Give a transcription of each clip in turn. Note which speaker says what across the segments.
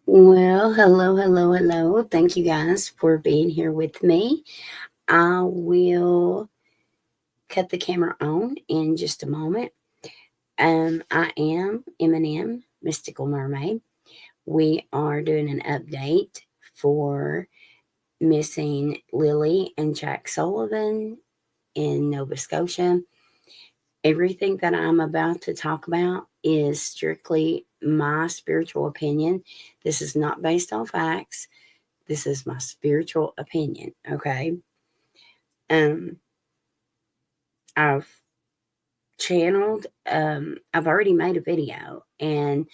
Speaker 1: Well, hello, hello, hello. Thank you guys for being here with me. I will cut the camera on in just a moment. I am Eminem, Mystical Mermaid. We are doing an update for missing Lilly and Jack Sullivan in Nova Scotia. Everything that I'm about to talk about is strictly my spiritual opinion. This is not based on facts. This is my spiritual opinion, okay? Um, I've I've already made a video and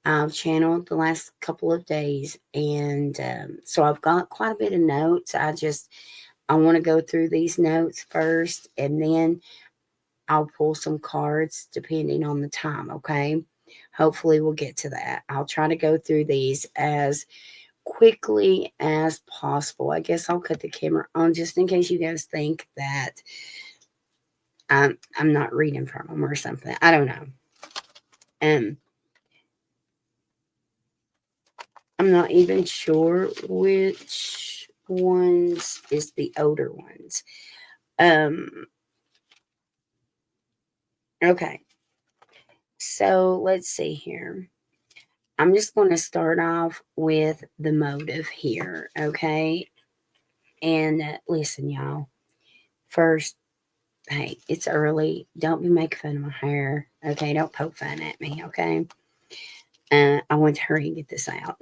Speaker 1: I've channeled the last couple of days. And so I've got quite a bit of notes. I want to go through these notes first and then I'll pull some cards depending on the time, okay? Hopefully, we'll get to that. I'll try to go through these as quickly as possible. I guess I'll cut the camera on just in case you guys think that I'm not reading from them or something. I don't know. Um, I'm not even sure which ones is the older ones. Um, okay, so let's see here. I'm just going to start off with the motive here, okay? And listen, y'all. First, hey, it's early. Don't be making fun of my hair, okay? Don't poke fun at me, okay? I want to hurry and get this out.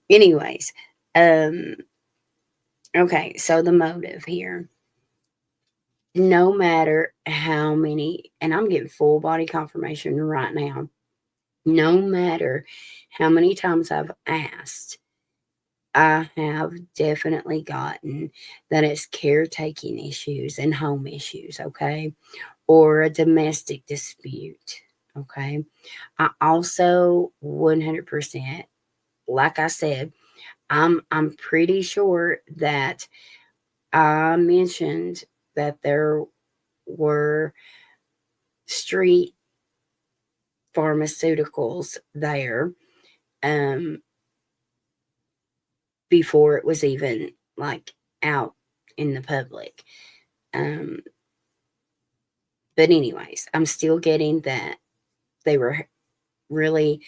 Speaker 1: Anyways, um, okay, so the motive here. No matter how many, and I'm getting full body confirmation right now, no matter how many times I've asked, I have definitely gotten that it's caretaking issues and home issues, okay? Or a domestic dispute, okay? I also 100%, like I said, I'm pretty sure that I mentioned that there were street pharmaceuticals there um, before it was even like out in the public. Um, but, anyways, I'm still getting that they were really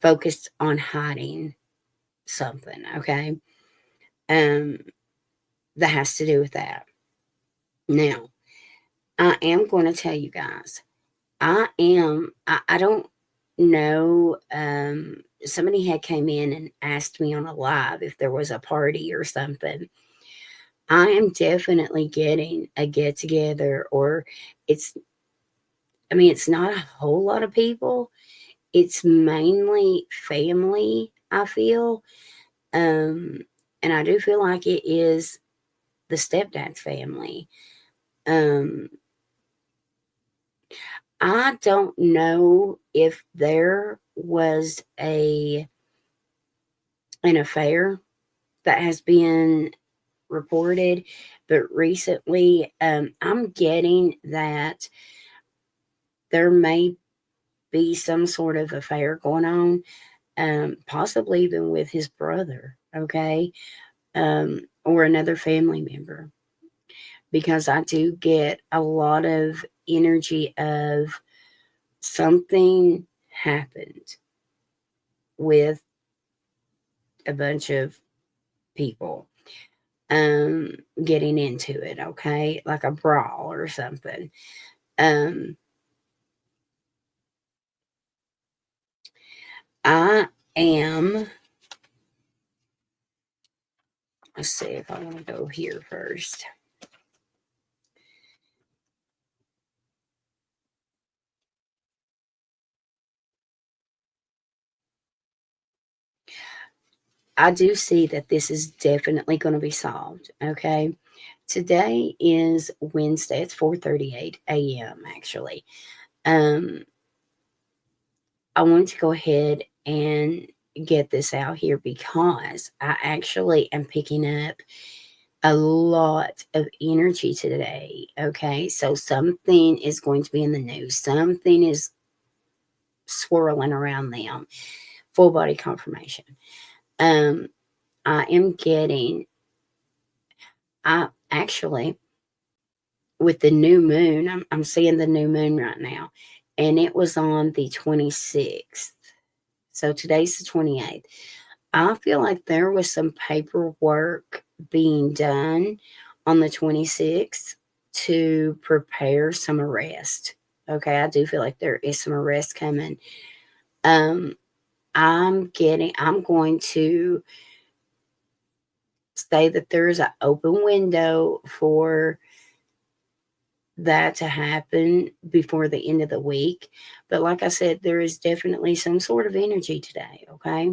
Speaker 1: focused on hiding something, okay? Um, that has to do with that. Now, I am going to tell you guys, I don't know. Somebody had came in and asked me on a live if there was a party or something. I am definitely getting a get together, or it's, I mean, it's not a whole lot of people. It's mainly family, I feel. Um, and I do feel like it is the stepdad's family. Um, I don't know if there was an affair that has been reported, but recently I'm getting that there may be some sort of affair going on, possibly even with his brother, okay, or another family member, because I do get a lot of energy of something happened with a bunch of people um getting into it, okay, like a brawl or something. um I am, let's see if I want to go here first. I do see that this is definitely going to be solved, okay? Today is Wednesday. It's 4:38 a.m. actually. um I want to go ahead and get this out here because I actually am picking up a lot of energy today. Okay. So something is going to be in the news, something is swirling around them full body confirmation. I am getting, I actually, with the new moon, I'm seeing the new moon right now, and it was on the 26th. So today's the 28th. I feel like there was some paperwork being done on the 26th to prepare some arrest. Okay, I do feel like there is some arrest coming. Um, I'm going to say that there is an open window for that to happen before the end of the week. But like I said, there is definitely some sort of energy today, okay?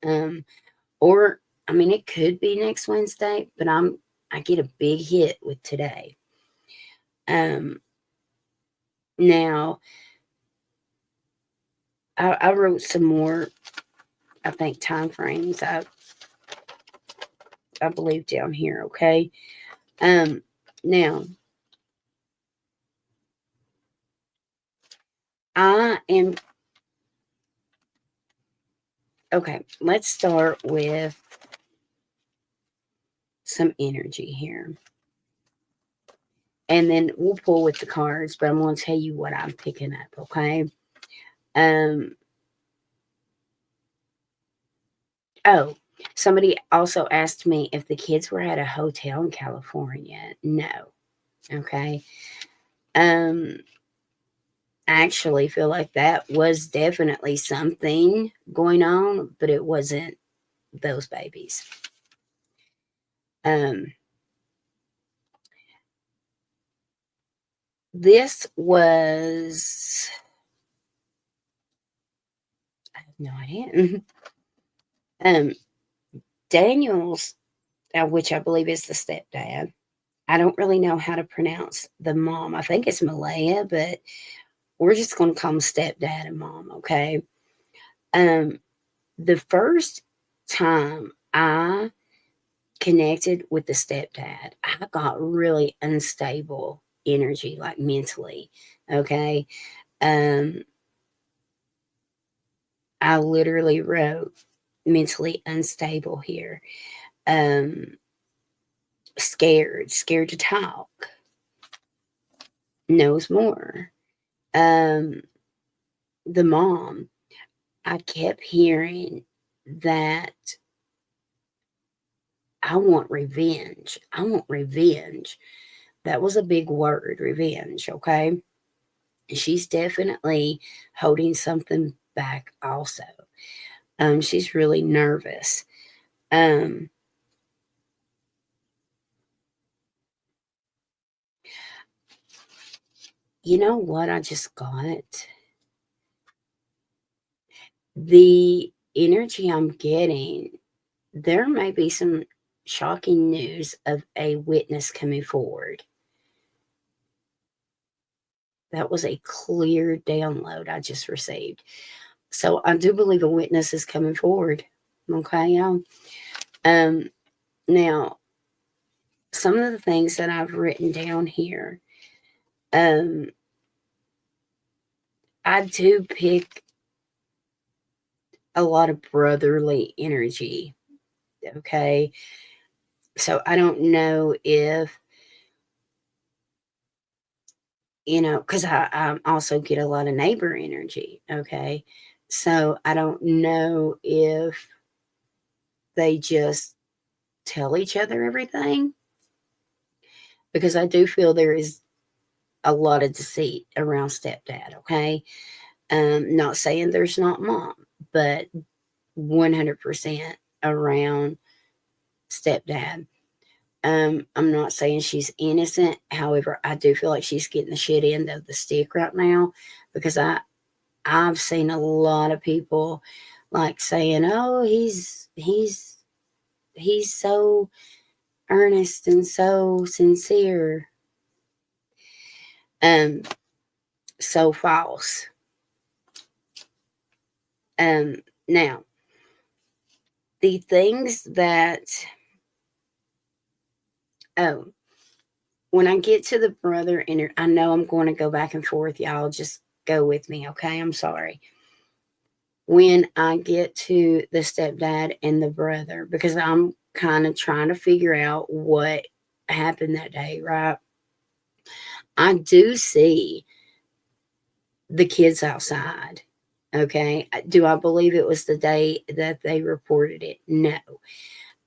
Speaker 1: Um, or I mean it could be next Wednesday, but I get a big hit with today. Um Now I wrote some more, I think, time frames I believe down here, okay? Um Now I am okay, let's start with some energy here. And then we'll pull with the cards, but I'm going to tell you what I'm picking up, okay? Um oh, somebody also asked me if the kids were at a hotel in California. No. Okay. Um I actually feel like that was definitely something going on, but it wasn't those babies. Um this was, I have no idea. um Daniel's, which I believe is the stepdad. I don't really know how to pronounce the mom. I think it's Malaya, but we're just going to call him stepdad and mom, okay? Um, the first time I connected with the stepdad, I got really unstable energy, like mentally, okay? Um, I literally wrote mentally unstable here. Um, scared to talk, knows more. Um, the mom, I kept hearing that I want revenge. I want revenge. That was a big word, revenge, okay? She's definitely holding something back also. She's really nervous. Um, you know what I just got? The energy I'm getting, there may be some shocking news of a witness coming forward. That was a clear download I just received. So I do believe a witness is coming forward. Okay, y'all. Um, Now, some of the things that I've written down here, um, I do pick a lot of brotherly energy. Okay. So I don't know if, because I also get a lot of neighbor energy. Okay. So I don't know if they just tell each other everything, because I do feel there is a lot of deceit around stepdad. Okay. Not saying there's not mom, but 100% around stepdad. I'm not saying she's innocent. However, I do feel like she's getting the shit end of the stick right now, because I've seen a lot of people like saying, "Oh, he's so earnest and so sincere." Um, so false. Now, the things that, oh, when I get to the brother I know I'm going to go back and forth. Y'all just go with me, okay? I'm sorry. when I get to the stepdad and the brother, because I'm kind of trying to figure out what happened that day, right? I do see the kids outside. Okay. Do I believe it was the day that they reported it? No.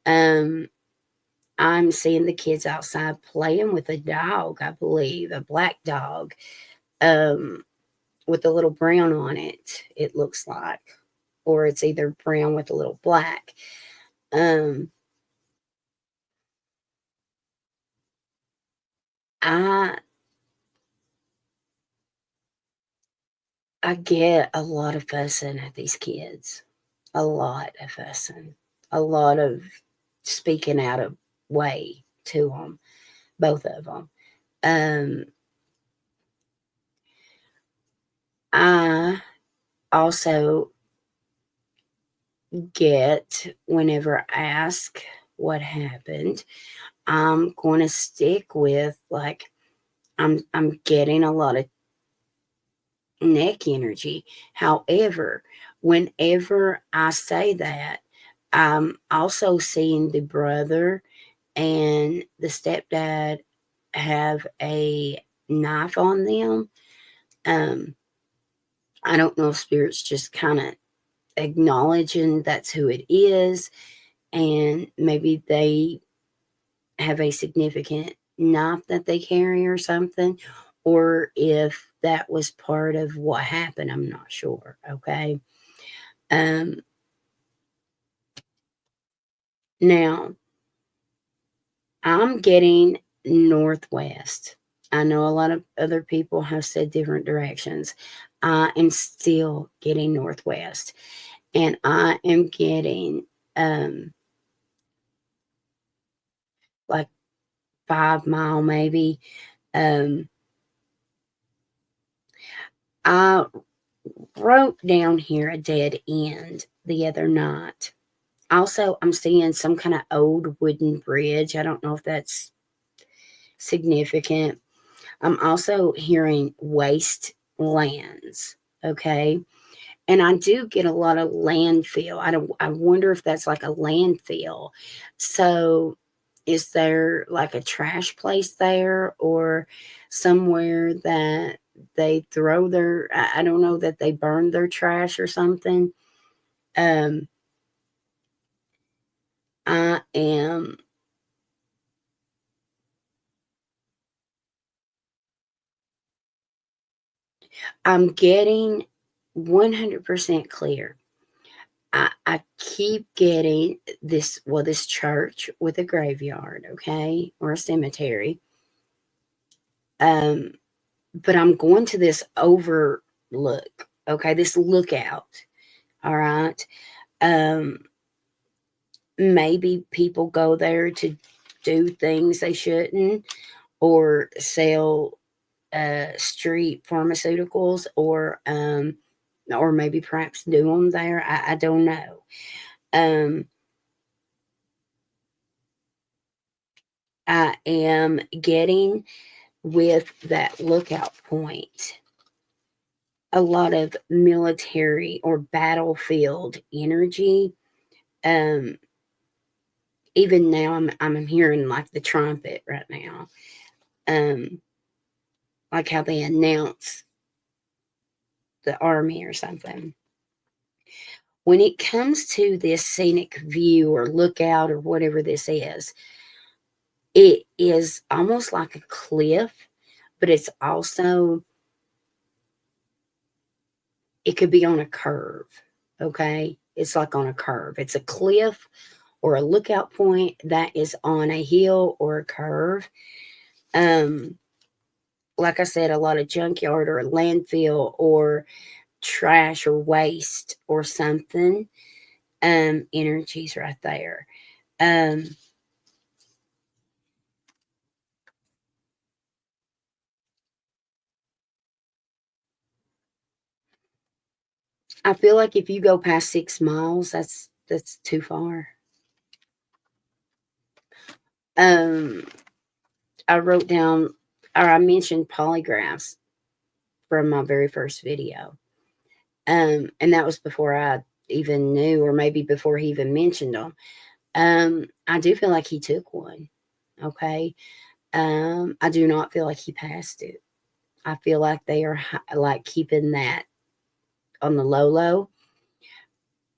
Speaker 1: Um, I'm seeing the kids outside playing with a dog, I believe, a black dog, um, with a little brown on it, it looks like. Or it's either brown with a little black. Um, I I get a lot of fussing at these kids. A lot of fussing. A lot of speaking out of way to them, both of them. Um, I also get whenever asked what happened, I'm going to stick with like I'm getting a lot of neck energy. However, whenever I say that, I'm also seeing the brother and the stepdad have a knife on them. Um, I don't know if spirit's just kind of acknowledging that's who it is, and maybe they have a significant knife that they carry or something, or if that was part of what happened. I'm not sure. Okay. Um, Now I'm getting northwest. I know a lot of other people have said different directions. I am still getting northwest, and I am getting like 5 mile maybe. Um, I wrote down here a dead end the other night. Also, I'm seeing some kind of old wooden bridge. I don't know if that's significant. I'm also hearing waste lands. Okay. And I do get a lot of landfill. I wonder if that's like a landfill. So is there like a trash place there, or somewhere that they throw their I don't know, that they burn their trash or something. Um I am I'm getting 100% clear. I keep getting this, well, this church with a graveyard, okay, or a cemetery. Um, but I'm going to this overlook, okay, this lookout, all right. Um, Maybe people go there to do things they shouldn't, or sell street pharmaceuticals, or maybe perhaps do them there. I don't know. Um, I am getting with that lookout point a lot of military or battlefield energy. Um, Even now, I'm hearing like the trumpet right now, um, like how they announce the army or something. When it comes to this scenic view or lookout or whatever this is, it is almost like a cliff, but it's also, it could be on a curve. Okay. It's like on a curve. It's a cliff or a lookout point that is on a hill or a curve. Um, like I said, a lot of junkyard or a landfill or trash or waste or something. Energy's right there. Um, I feel like if you go past 6 miles, that's too far. Um, I wrote down, or I mentioned polygraphs from my very first video. And that was before I even knew, or maybe before he even mentioned them. I do feel like he took one. Okay. I do not feel like he passed it. I feel like they are like keeping that on the low low.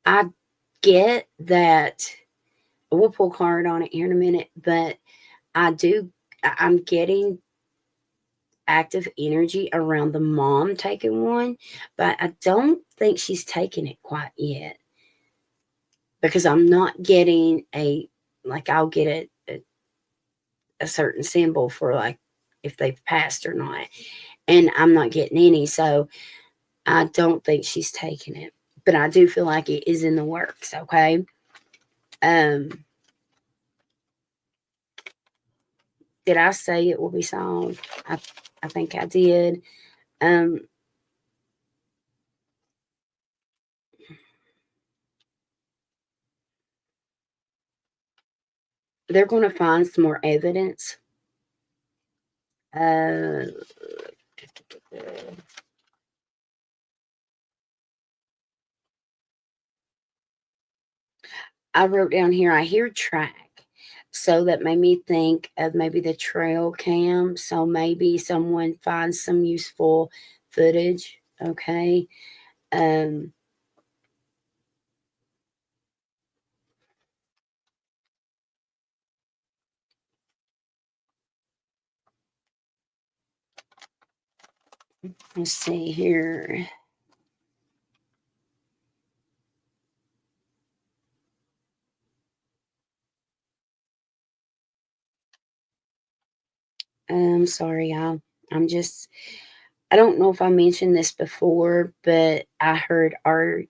Speaker 1: I get that. We'll pull a card on it here in a minute, but I do. I'm getting active energy around the mom taking one, but I don't think she's taking it quite yet because I'm not getting a like I'll get a certain symbol for like if they've passed or not, and I'm not getting any, so I don't think she's taking it, but I do feel like it is in the works. Okay, um, did I say it will be solved? I think I did. Um, they're going to find some more evidence. Uh, I wrote down here, I hear track. So that made me think of maybe the trail cam. So maybe someone finds some useful footage. Okay. Um, let's see here. Sorry, y'all. I'm just, I don't know if I mentioned this before, but I heard, are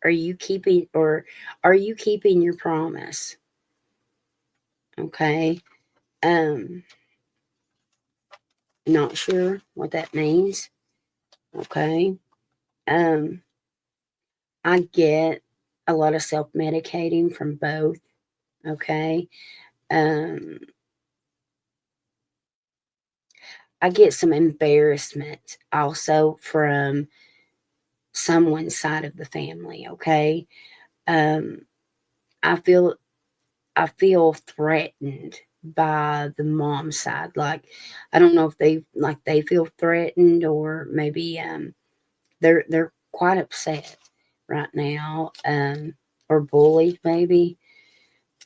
Speaker 1: you keeping, or are you keeping your promise? Okay. Um, not sure what that means. Okay. Um, I get a lot of self medicating from both. Okay. Um, I get some embarrassment also from someone's side of the family. Okay. Um, I feel I feel threatened by the mom side. Like I don't know if they feel threatened, or maybe they're quite upset right now, or bullied maybe.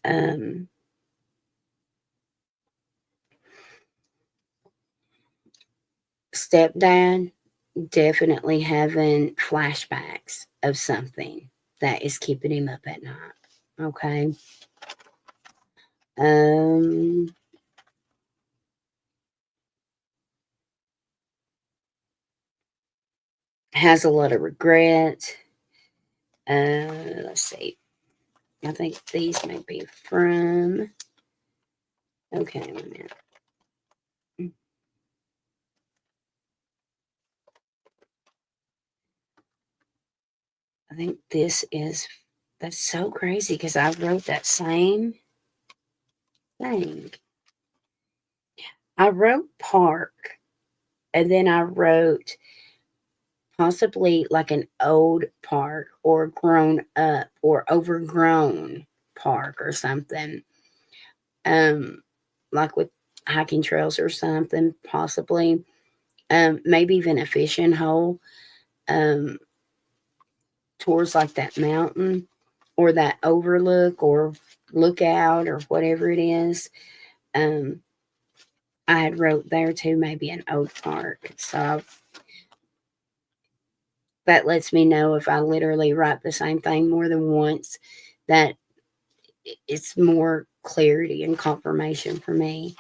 Speaker 1: Um, Stepdad definitely having flashbacks of something that is keeping him up at night. Okay. Um, has a lot of regret. Let's see. I think these may be from. Okay, wait a minute. I think this is. That's so crazy because I wrote that same thing. I wrote park, and then I wrote possibly like an old park or grown up or overgrown park or something. Um, like with hiking trails or something, possibly. Maybe even a fishing hole. Um, towards like that mountain or that overlook or lookout or whatever it is. Um, I had wrote there too, maybe an old park. So that lets me know if I literally write the same thing more than once, that it's more clarity and confirmation for me.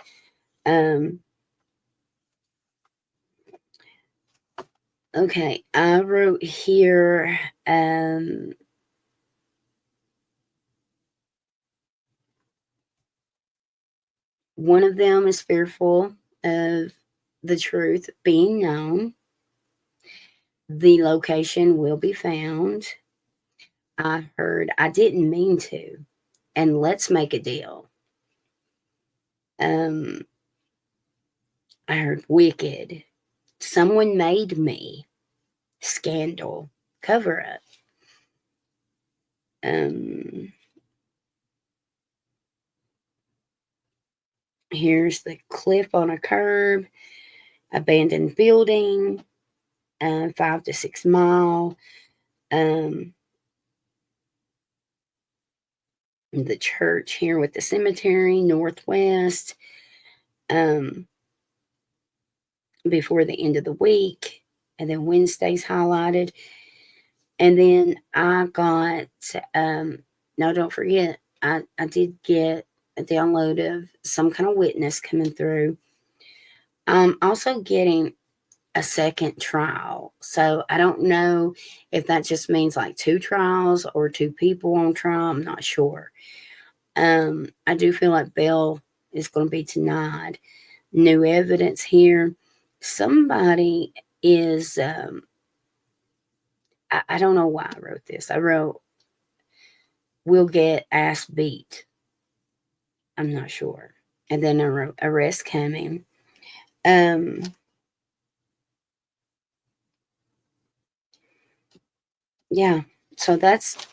Speaker 1: Um, okay, I wrote here. One of them is fearful of the truth being known. The location will be found. I heard I didn't mean to, and let's make a deal. Um, I heard wicked. Someone made me. Scandal. cover up. Here's the cliff on a curb, abandoned building, 5 to 6 mile. The church here with the cemetery, northwest, before the end of the week. And then Wednesday's highlighted. And then I got, no, don't forget, I did get a download of some kind of witness coming through. I'm also getting a second trial. So I don't know if that just means like 2 trials or 2 people on trial. I'm not sure. I do feel like bail is going to be denied. New evidence here. Somebody is, I don't know why I wrote this. I wrote, will get ass beat. I'm not sure. And then I wrote, arrest coming. Yeah. So that's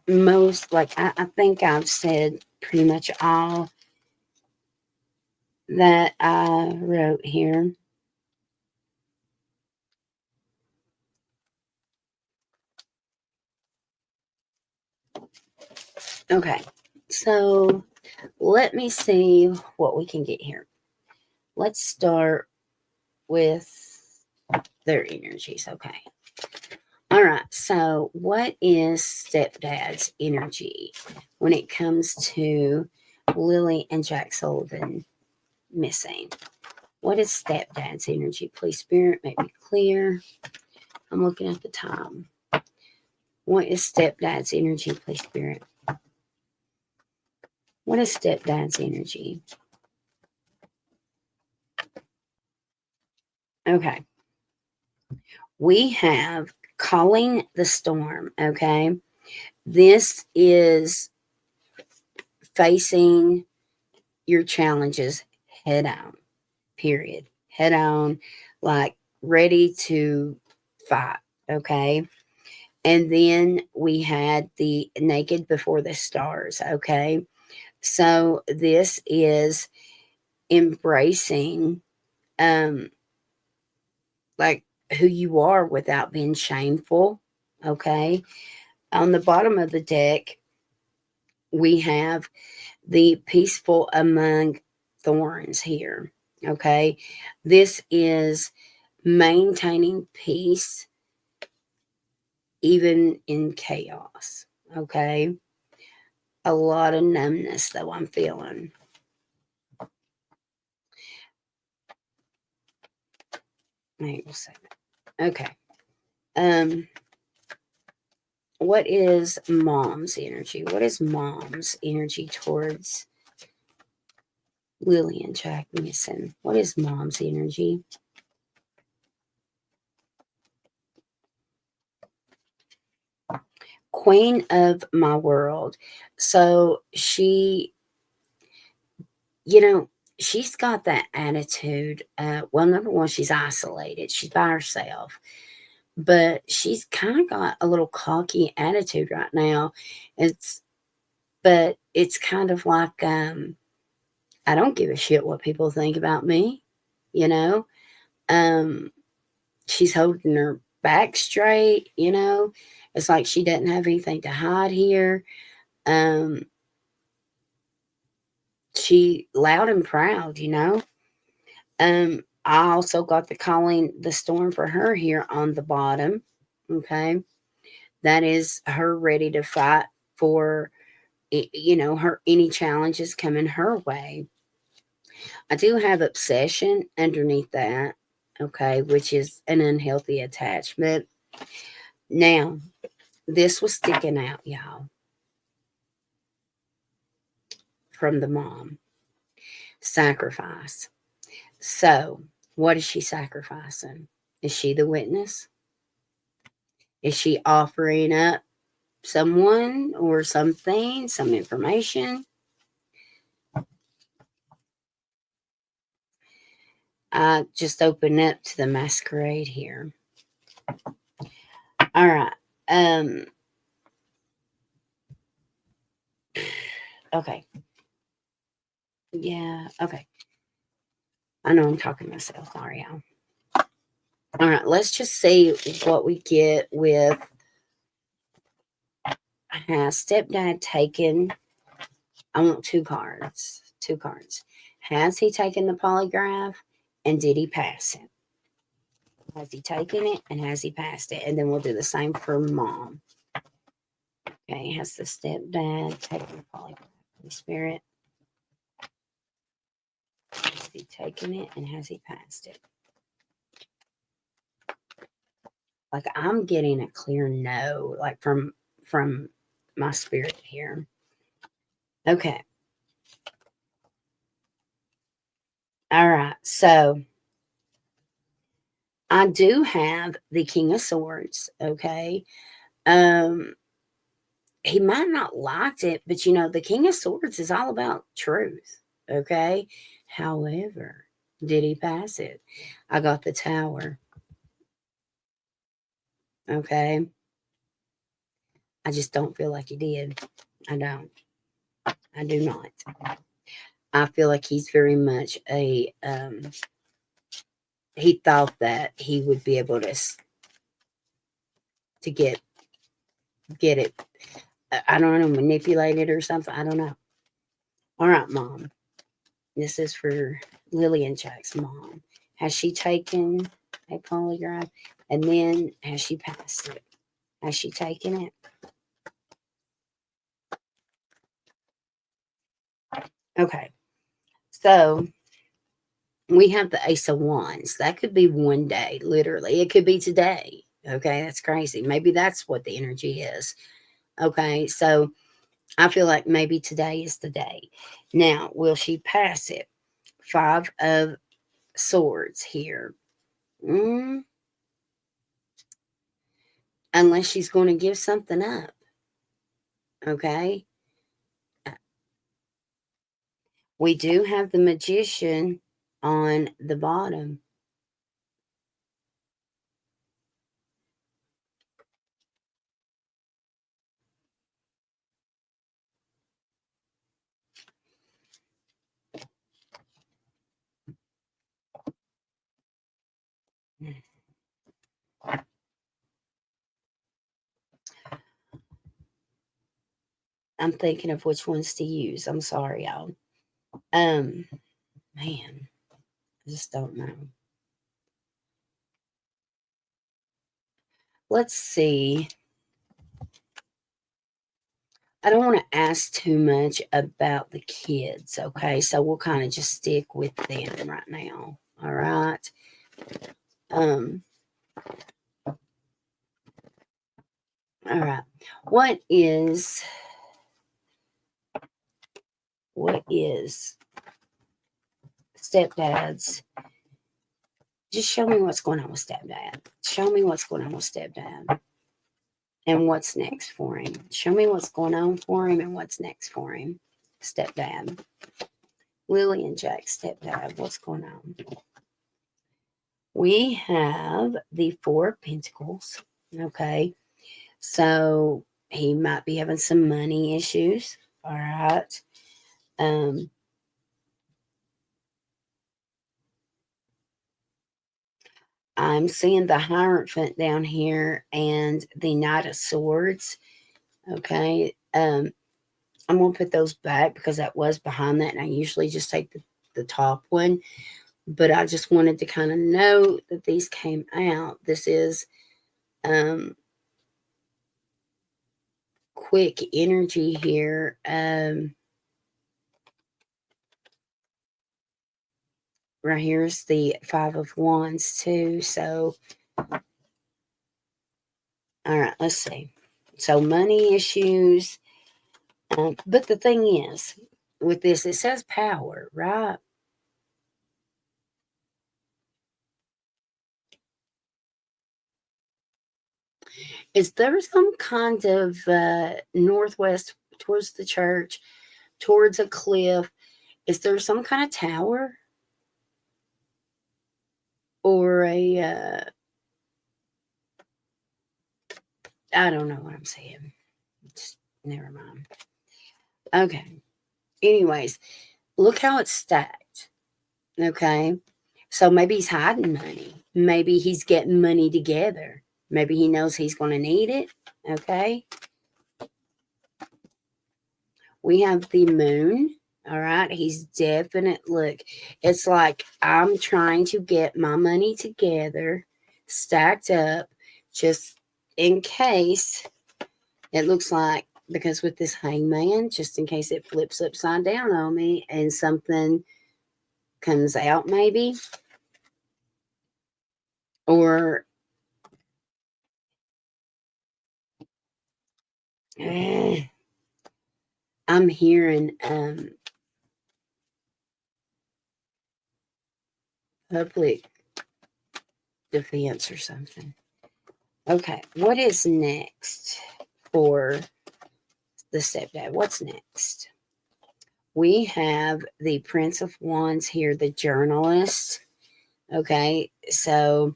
Speaker 1: most, like, I think I've said pretty much all that I wrote here. Okay. So let me see what we can get here. Let's start with their energies. Okay. All right. So, what is Stepdad's energy when it comes to Lilly and Jack Sullivan missing? What is Stepdad's energy? Please, Spirit, make me clear. I'm looking at the time. What is Stepdad's energy? Please, Spirit. What is Stepdad's energy? Okay. We have calling the storm. Okay. This is facing your challenges head on, period. Head on, like ready to fight. Okay. And then we had the naked before the stars. Okay. So this is embracing, like who you are without being shameful. Okay. On the bottom of the deck, we have the peaceful among thorns here. Okay. This is maintaining peace even in chaos. Okay. A lot of numbness, though, I'm feeling. Wait a second. Okay. What is mom's energy? What is mom's energy towards Lilly and Jack missing? What is mom's energy? Queen of my world. So she, you know, she's got that attitude. Well, number one, she's isolated. She's by herself. But she's kind of got a little cocky attitude right now. But it's kind of like, I don't give a shit what people think about me, you know. She's holding her back straight, you know. It's like she doesn't have anything to hide here. She loud and proud, you know. I also got the calling the storm for her here on the bottom. Okay. That is her ready to fight for, you know, her any challenges coming her way. I do have obsession underneath that, okay, which is an unhealthy attachment. Now, this was sticking out, y'all, from the mom. Sacrifice. So, what is she sacrificing? Is she the witness? Is she offering up someone or something, some information? I just open up to the masquerade here. All right. Okay. Yeah, okay. I know I'm talking to myself. Sorry, y'all. All right, let's just see what we get with has stepdad taken. I want two cards. Two cards. Has he taken the polygraph and did he pass it? Has he taken it and has he passed it? And then we'll do the same for mom. Okay, has the stepdad taken the polygraph? Holy Spirit. Has he taken it and has he passed it? Like I'm getting a clear no, like from my spirit here. Okay. All right. So I do have the King of Swords. Okay. Um, he might not liked it, but the King of Swords is all about truth. Okay. However, did he pass it? I got the Tower. Okay. I just don't feel like he did. I don't. I do not. I feel like he's very much a he thought that he would be able to get it. I don't know, manipulate it or something. I don't know. All right, mom. This is for Lilly and Jack's mom. Has she taken a polygraph? And then has she passed it? Has she taken it? Okay. So we have the Ace of Wands. That could be one day, literally. It could be today. Okay, that's crazy. Maybe that's what the energy is. Okay, so I feel like maybe today is the day. Now, will she pass it? Five of Swords here. Mm, unless she's going to give something up. Okay. We do have the Magician on the bottom. I'm thinking of which ones to use. I'm sorry, y'all. Um, man, I just don't know. Let's see. I don't want to ask too much about the kids, okay? So we'll kind of just stick with them right now. All right. Um, all right. What is stepdad's? Just show me what's going on with stepdad. Show me what's going on with stepdad. And what's next for him. Show me what's going on for him and what's next for him. Stepdad. Lilly and Jack, stepdad. What's going on? We have the Four of Pentacles. Okay. So he might be having some money issues. All right. Um, I'm seeing the Hierophant down here and the Knight of Swords. Okay. I'm going to put those back because that was behind that. And I usually just take the top one. But I just wanted to kind of know that these came out. This is quick energy here. Right here's the Five of Wands too. So, all right, let's see. So money issues. But the thing is, with this, it says power, right? Is there some kind of northwest towards the church, towards a cliff? Is there some kind of tower or a I don't know what I'm saying. Just never mind. Okay. Anyways, look how it's stacked. Okay. So maybe he's hiding money. Maybe he's getting money together. Maybe he knows he's going to need it. Okay. We have the moon. All right. He's definite. Look, it's like I'm trying to get my money together, stacked up, just in case it looks like, because with this hangman, just in case it flips upside down on me and something comes out, maybe. Or I'm hearing public defense or something. Okay, what is next for the stepdad? What's next? We have the Prince of Wands here, the journalist. Okay, so,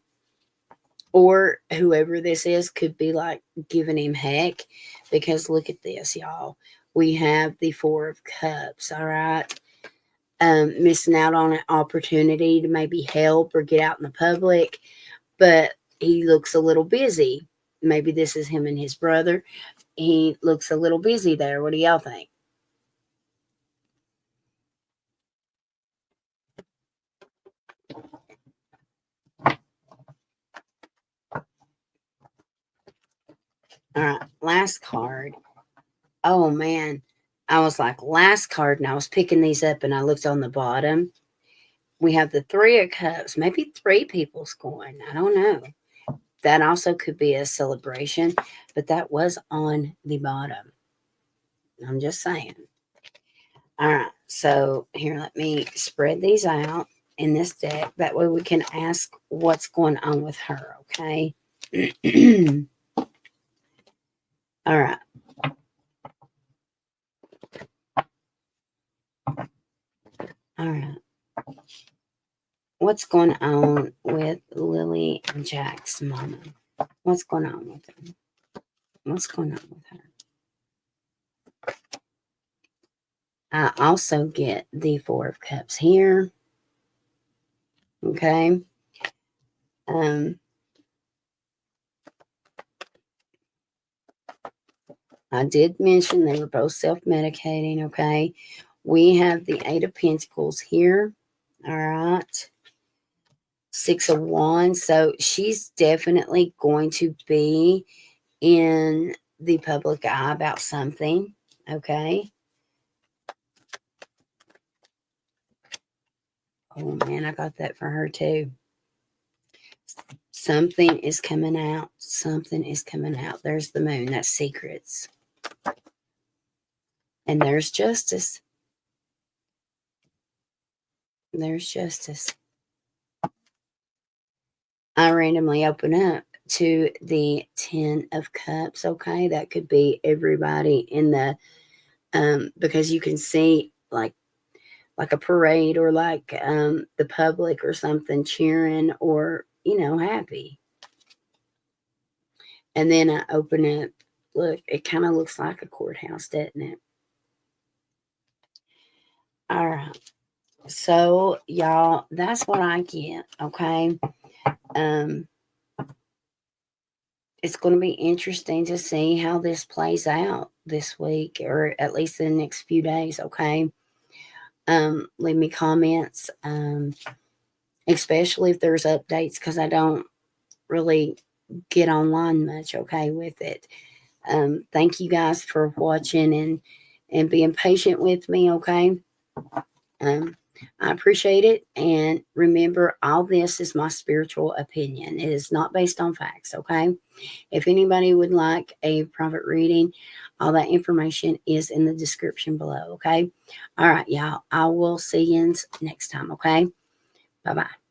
Speaker 1: or whoever this is could be like giving him heck, because look at this, y'all. We have the Four of Cups, all right? Missing out on an opportunity to maybe help or get out in the public, but he looks a little busy. Maybe this is him and his brother. He looks a little busy there. What do y'all think? All right, last card. Oh man, I was like, last card, and I was picking these up and I looked on the bottom. We have the Three of Cups. Maybe three people's coin. I don't know. That also could be a celebration, but that was on the bottom. I'm just saying. All right, so here, let me spread these out in this deck. That way we can ask what's going on with her, okay? All right. All right. What's going on with Lily and Jack's mama? What's going on with them? What's going on with her? I also get the Four of Cups here. Okay. I did mention they were both self-medicating, okay? We have the Eight of Pentacles here. All right. Six of Wands. So she's definitely going to be in the public eye about something, okay? Oh man, I got that for her too. Something is coming out. Something is coming out. There's the moon. That's secrets. And there's justice. There's justice. I randomly open up to the 10 of Cups. Okay, that could be everybody in the because you can see like a parade, or like the public or something cheering, or happy. And then I open it. Look, it kind of looks like a courthouse, doesn't it? All right. So y'all, that's what I get. Okay. It's going to be interesting to see how this plays out this week, or at least in the next few days. Okay. Leave me comments, especially if there's updates, because I don't really get online much, okay, with it. Thank you guys for watching and being patient with me, okay? I appreciate it. And remember, all this is my spiritual opinion. It is not based on facts, okay? If anybody would like a private reading, all that information is in the description below, okay? All right, y'all. I will see you next time, okay? Bye-bye.